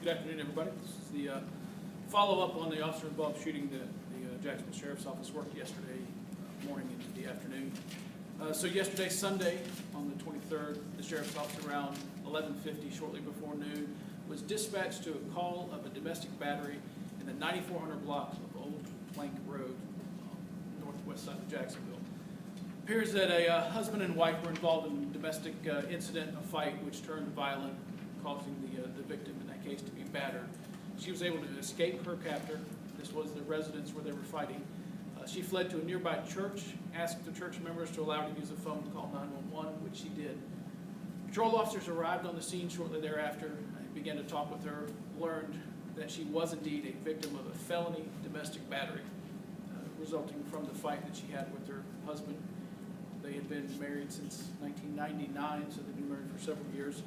Good afternoon, everybody. This is the follow-up on the officer involved shooting the Jacksonville Sheriff's Office worked yesterday morning into the afternoon. So yesterday, Sunday, on the 23rd, the Sheriff's Office around 11:50, shortly before noon, was dispatched to a call of a domestic battery in the 9400 block of Old Plank Road, northwest side of Jacksonville. It appears that a husband and wife were involved in a domestic incident, a fight which turned violent, causing the victim in that case to be battered. She was able to escape her captor. This was the residence where they were fighting. She fled to a nearby church, asked the church members to allow her to use the phone to call 911, which she did. Patrol officers arrived on the scene shortly thereafter and began to talk with her, learned that she was indeed a victim of a felony domestic battery resulting from the fight that she had with her husband. They had been married since 1999, so they'd been married for several years.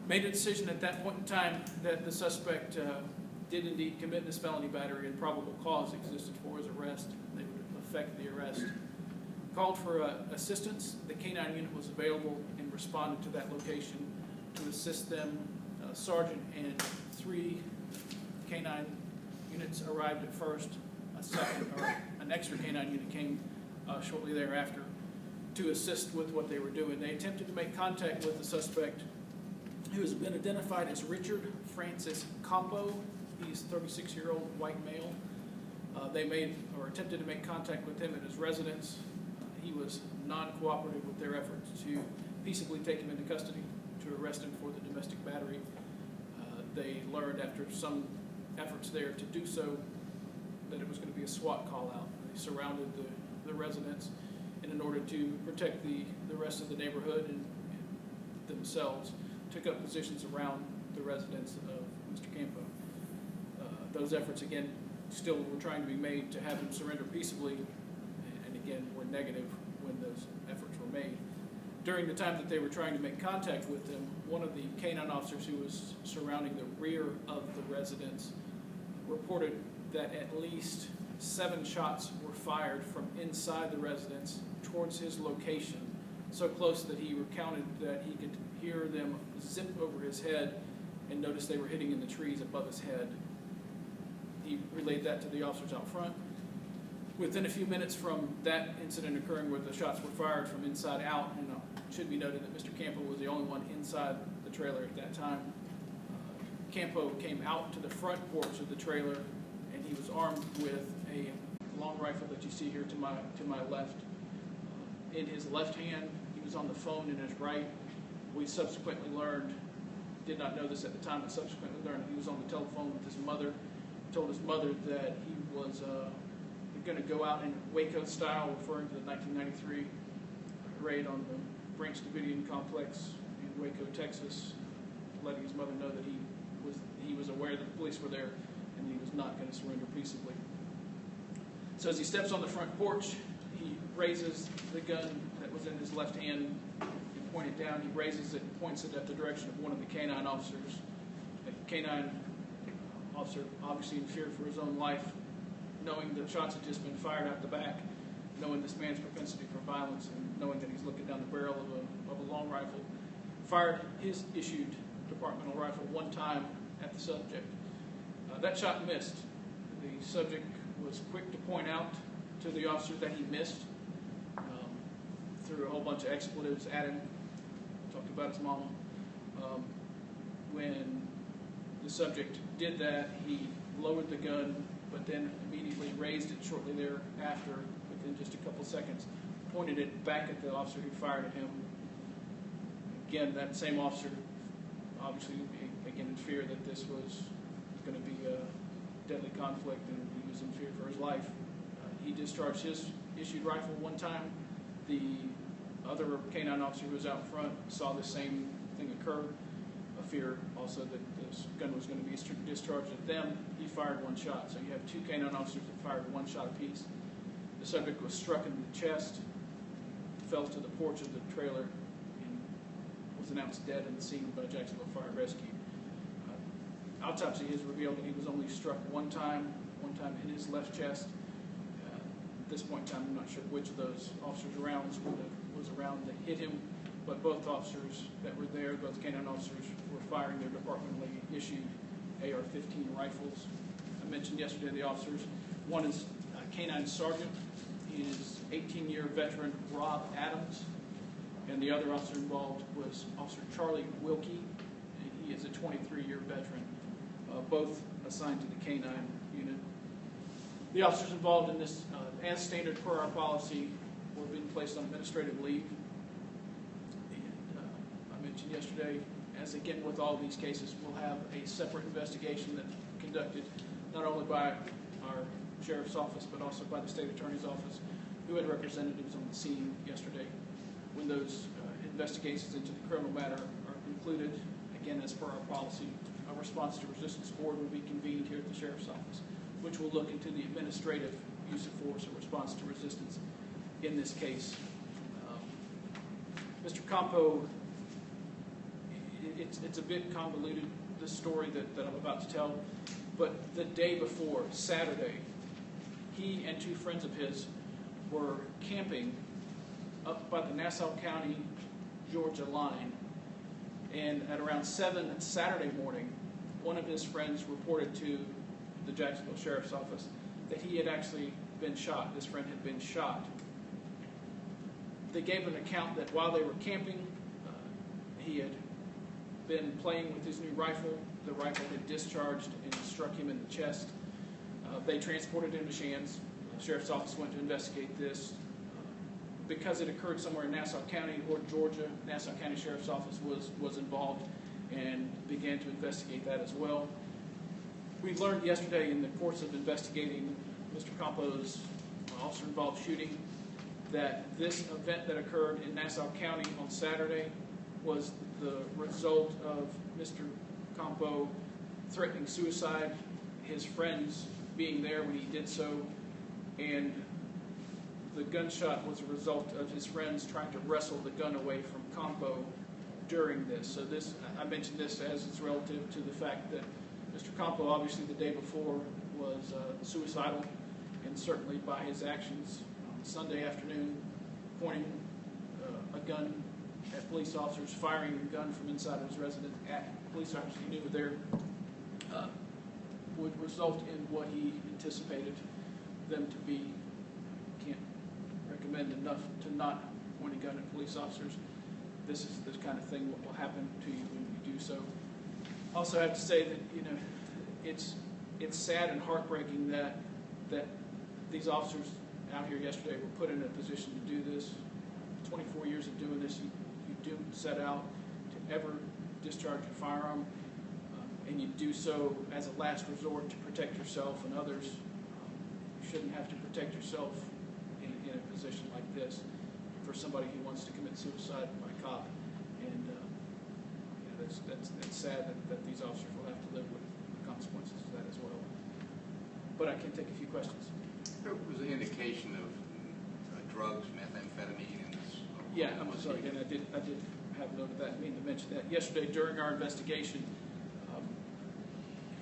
Made a decision at that point in time that the suspect did indeed commit this felony battery and probable cause existed for his arrest. They would effect the arrest. Called for assistance. The K-9 unit was available and responded to that location to assist them. Sergeant and 3 K-9 units arrived at first. An extra K-9 unit came shortly thereafter to assist with what they were doing. They attempted to make contact with the suspect, who has been identified as Richard Francis Campo. He's a 36-year-old white male. They attempted to make contact with him at his residence. He was non-cooperative with their efforts to peaceably take him into custody to arrest him for the domestic battery. They learned after some efforts there to do so that it was going to be a SWAT call out. They surrounded the residence, and in order to protect the rest of the neighborhood and themselves, took up positions around the residence of Mr. Campo. Those efforts, again, still were trying to be made to have him surrender peaceably, and again, were negative when those efforts were made. During the time that they were trying to make contact with him, one of the K-9 officers who was surrounding the rear of the residence reported that at least 7 shots were fired from inside the residence towards his location, so close that he recounted that he could hear them zip over his head and notice they were hitting in the trees above his head. He relayed that to the officers out front. Within a few minutes from that incident occurring where the shots were fired from inside out, and it should be noted that Mr. Campo was the only one inside the trailer at that time. Campo came out to the front porch of the trailer, and he was armed with a long rifle that you see here to my left. In his left hand, he was on the phone in his right. We subsequently learned, did not know this at the time, but subsequently learned he was on the telephone with his mother. Told his mother that he was going to go out in Waco style, referring to the 1993 raid on the Branch Davidian complex in Waco, Texas, letting his mother know that he was aware that the police were there and he was not going to surrender peaceably. So as he steps on the front porch, he raises the gun that was in his left hand and pointed down. He raises it and points it at the direction of one of the K-9 officers. The K-9 officer, obviously in fear for his own life, knowing that shots had just been fired out the back, knowing this man's propensity for violence, and knowing that he's looking down the barrel of a long rifle, fired his issued departmental rifle one time at the subject. That shot missed. The subject was quick to point out to the officer that he missed, threw a whole bunch of expletives at him, talked about his mama. When the subject did that, he lowered the gun, but then immediately raised it shortly thereafter, within just a couple seconds, pointed it back at the officer who fired at him. Again, that same officer, obviously, again, in fear that this was going to be a deadly conflict and he was in fear for his life. He discharged his issued rifle one time. The other K-9 officer who was out front saw the same thing occur, a fear also that this gun was going to be discharged at them. He fired one shot. So you have 2 K-9 officers that fired one shot apiece. The subject was struck in the chest, fell to the porch of the trailer, and was announced dead in the scene by Jacksonville Fire and Rescue. Autopsy has revealed that he was only struck one time in his left chest. At this point in time, I'm not sure which of those officers' rounds was around that hit him, but both officers that were there, both canine officers, were firing their departmentally issued AR-15 rifles. I mentioned yesterday the officers. One is Canine Sergeant. He is 18-year veteran Rob Adams, and the other officer involved was Officer Charlie Wilkie, and he is a 23-year veteran, both assigned to the canine unit. The officers involved in this, as standard per our policy, were being placed on administrative leave. And I mentioned yesterday, as again with all these cases, we'll have a separate investigation that's conducted not only by our sheriff's office, but also by the state attorney's office, who had representatives on the scene yesterday. When those investigations into the criminal matter are concluded, again, as per our policy, a response to resistance board will be convened here at the sheriff's office, which will look into the administrative use of force or response to resistance in this case. Mr. Campo, it's a bit convoluted, the story that I'm about to tell, but the day before, Saturday, he and two friends of his were camping up by the Nassau County, Georgia line, and at around 7 Saturday morning, one of his friends reported to the Jacksonville Sheriff's Office that he had actually been shot. This friend had been shot. They gave an account that while they were camping, he had been playing with his new rifle. The rifle had discharged and struck him in the chest. They transported him to Shands. The Sheriff's Office went to investigate this. Because it occurred somewhere in Nassau County or Georgia, Nassau County Sheriff's Office was involved and began to investigate that as well. We learned yesterday in the course of investigating Mr. Campo's officer-involved shooting that this event that occurred in Nassau County on Saturday was the result of Mr. Campo threatening suicide, his friends being there when he did so, and the gunshot was a result of his friends trying to wrestle the gun away from Campo during this. So this, I mentioned this as it's relative to the fact that Mr. Campo, obviously the day before, was suicidal, and certainly by his actions on Sunday afternoon, pointing a gun at police officers, firing a gun from inside of his residence at police officers he knew were there, would result in what he anticipated them to be. Can't recommend enough to not point a gun at police officers. This is the kind of thing that will happen to you when you do so. Also, I have to say that it's sad and heartbreaking that these officers out here yesterday were put in a position to do this. 24 years of doing this, you do set out to ever discharge a firearm, and you do so as a last resort to protect yourself and others. You shouldn't have to protect yourself in a position like this for somebody who wants to commit suicide by cop. And that's sad that these officers will have to live with the consequences of that as well. But I can take a few questions. There was an indication of drugs, methamphetamine in this. Yeah, I'm sorry, and I did have note of that. I mean to mention that yesterday during our investigation,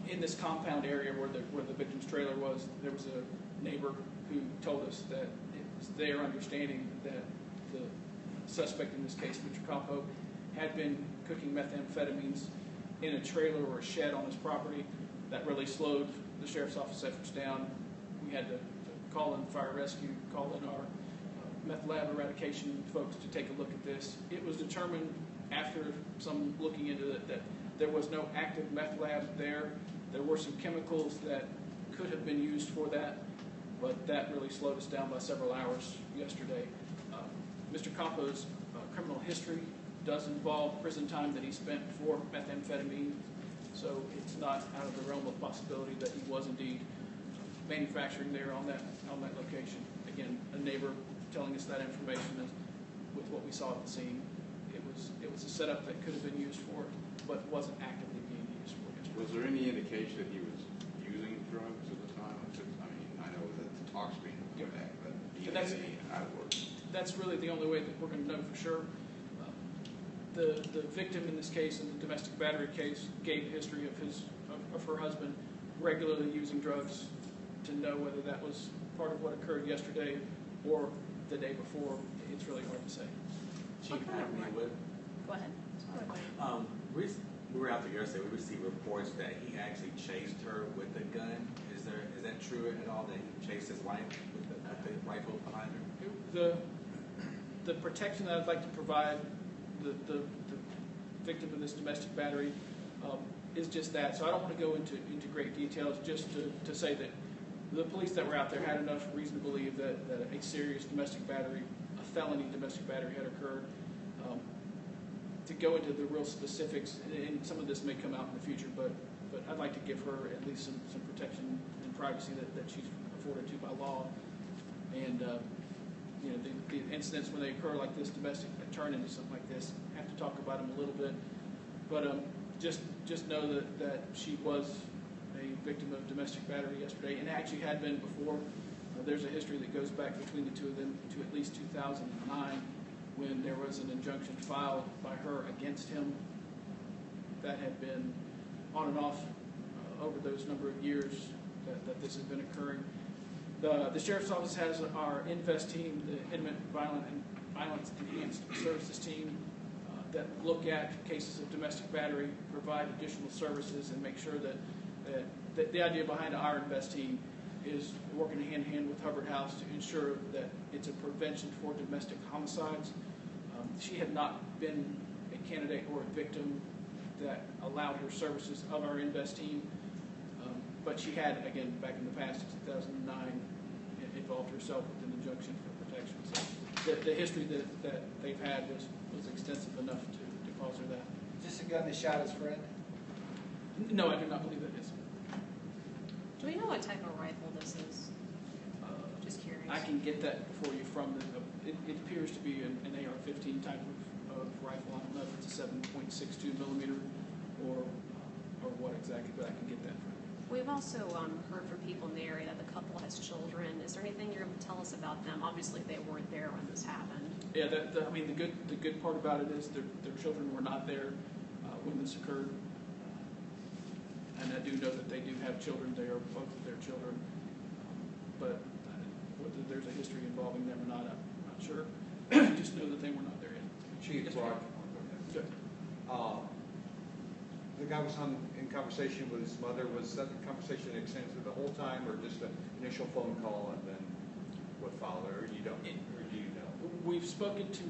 in this compound area where the victim's trailer was, there was a neighbor who told us that it was their understanding that the suspect in this case, Mr. Campo, had been cooking methamphetamines in a trailer or a shed on his property. That really slowed the sheriff's office efforts down. We had to call in fire rescue, call in our meth lab eradication folks to take a look at this. It was determined after some looking into it that there was no active meth lab there. There were some chemicals that could have been used for that, but that really slowed us down by several hours yesterday. Mr. Campo's criminal history does involve prison time that he spent for methamphetamine, so it's not out of the realm of possibility that he was indeed manufacturing there on that location. Again, a neighbor telling us that information with what we saw at the scene. It was a setup that could have been used for it, but wasn't actively being used for yesterday. Was there any indication that he was using drugs at the time? I mean, I know that the talk's being put back, but do you have any outwards? That's really the only way that we're going to know for sure. The victim in this case, in the domestic battery case, gave a history of her husband regularly using drugs. To know whether that was part of what occurred yesterday or the day before, it's really hard to say. Chief Anthony Wood. Go ahead. We were out there yesterday. We received reports that he actually chased her with a gun. Is that true at all? That he chased his wife with the rifle behind her? The protection that I'd like to provide the victim of this domestic battery is just that. So I don't want to go into great details. Just to say that the police that were out there had enough reason to believe that a serious domestic battery, a felony domestic battery, had occurred. To go into the real specifics, and some of this may come out in the future, but I'd like to give her at least some protection and privacy that she's afforded to by law. And you know, the incidents when they occur like this, domestic, that turn into something like this, have to talk about them a little bit. But just know that she was a victim of domestic battery yesterday, and actually had been before. There's a history that goes back between the two of them to at least 2009. When there was an injunction filed by her against him that had been on and off over those number of years that this has been occurring. The Sheriff's Office has our INVEST team, the Intimate Violence Enhanced Services team, that look at cases of domestic battery, provide additional services, and make sure that the idea behind our INVEST team is working hand-in-hand with Hubbard House to ensure that it's a prevention for domestic homicides. She had not been a candidate or a victim that allowed her services of our INVEST team, but she had, again, back in the past, in 2009, involved herself with an injunction for protection. So the history that they've had was extensive enough to cause her that. Is this a gun that shot his friend? No, I do not believe it is. Do we know what type of rifle this is? Just curious. I can get that for you from it appears to be an AR-15 type of rifle. I don't know if it's a 7.62 millimeter or what exactly, but I can get that for you. We've also heard from people in the area that the couple has children. Is there anything you're able to tell us about them? Obviously, they weren't there when this happened. Yeah, I mean, the good part about it is their children were not there when this occurred. And I do know that they do have children. They are both of their children. But whether there's a history involving them or not, I'm not sure. Just know that they were not there yet. Chief Yes, Clark. Good. The guy was in conversation with his mother. Was that the conversation extended the whole time, or just an initial phone call and then what followed, or you don't, or do you know? We've spoken to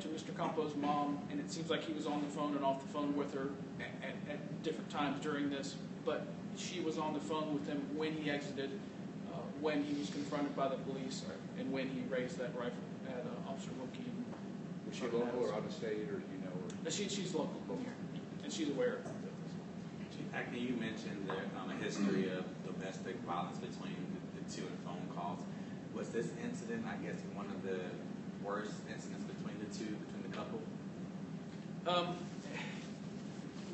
Mr. Campo's mom, and it seems like he was on the phone and off the phone with her at different times during this. But she was on the phone with him when he exited, when he was confronted by the police, and when he raised that rifle at Officer Wilkie. Was she local or out of state, or do you know? Or? She's local here, and she's aware of this. Chief Hackney, you mentioned a history of domestic violence between the two in phone calls. Was this incident, I guess, one of the worst incidents between the couple?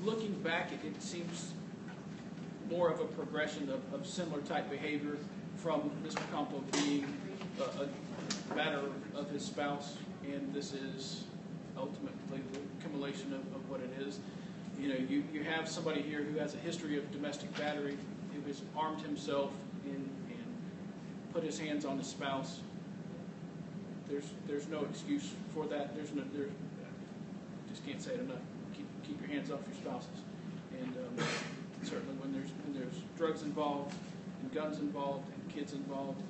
Looking back, it seems more of a progression of similar type behavior from Mr. Campo being a batterer of his spouse, and this is ultimately the accumulation of what it is. You know, you have somebody here who has a history of domestic battery, who has armed himself and put his hands on his spouse. There's no excuse for that. Just can't say it enough. Keep your hands off your spouses, and certainly when there's drugs involved and guns involved and kids involved,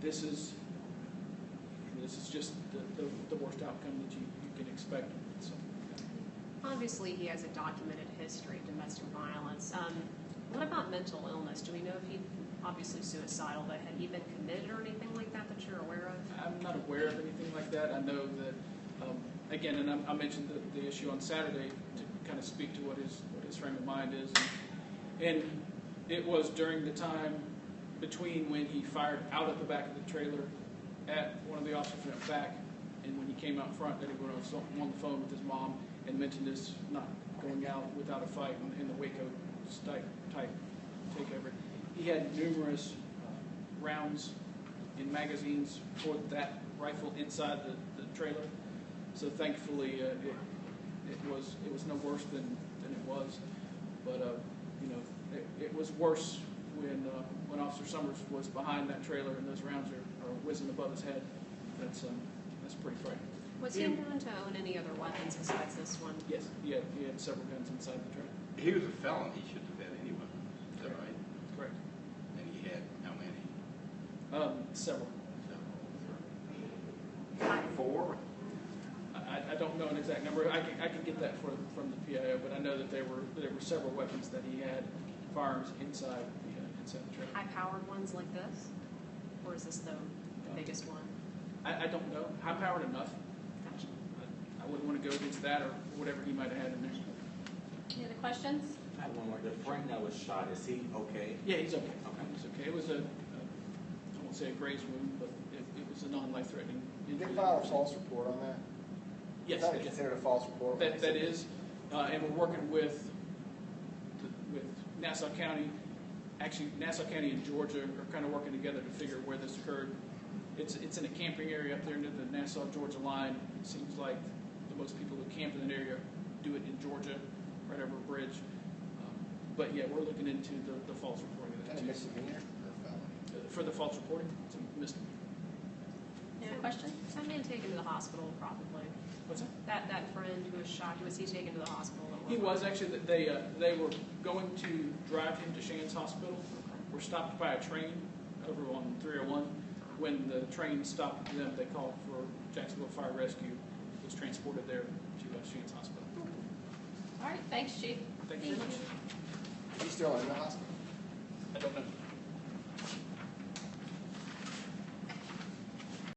this is just the worst outcome that you can expect. So, Obviously, he has a documented history of domestic violence. What about mental illness? Do we know if he, obviously suicidal, but had he been committed or anything like that you're aware of? I'm not aware of anything like that. I know that, again, and I mentioned the issue on Saturday to kind of speak to what his frame of mind is. And it was during the time between when he fired out of the back of the trailer at one of the officers went back, and when he came out front, that he went on the phone with his mom and mentioned this not going out without a fight in the Waco type takeover. He had numerous rounds in magazines for that rifle inside the trailer. So thankfully, it was no worse than it was. But you know, it was worse when Officer Summers was behind that trailer and those rounds are whizzing above his head. That's pretty frightening. Was he known to own any other weapons besides this one? Yes, he had several guns inside the truck. He was a felon, he shouldn't have had any weapon, is that right? Correct. And he had how many? Several. Four? I don't know an exact number. I can get that from the PIO, but I know that there were several weapons that he had, firearms inside the truck. High-powered ones like this? Or is this the biggest one? I don't know. High powered enough. Gotcha. I wouldn't want to go against that or whatever he might have had in there. Any other questions? I have one more. The friend that was shot, is he okay? Yeah, he's okay. Okay. He's okay. It was I won't say a graze wound, but it was a non-life-threatening You injury. did file a false report on that? Yes, Is that it is. considered a false report? That is, and we're working with Nassau County. Actually, Nassau County and Georgia are kind of working together to figure where this occurred. It's in a camping area up there near the Nassau-Georgia line. It seems like the most people who camp in that area do it in Georgia, right over a bridge. But yeah, we're looking into the false reporting of Is that that a too. misdemeanor or a felony? For the false reporting, it's a misdemeanor. Any other questions? Was that man taken to the hospital, probably? What's that? That friend who was shot, was he taken to the hospital? He was actually. They were going to drive him to Shands Hospital. Were stopped by a train over on 301. When the train stopped them, they called for Jacksonville Fire Rescue. Was transported there to Shands Hospital. All right, thanks, Chief. Thank you very much. Is he still in the hospital? I don't know.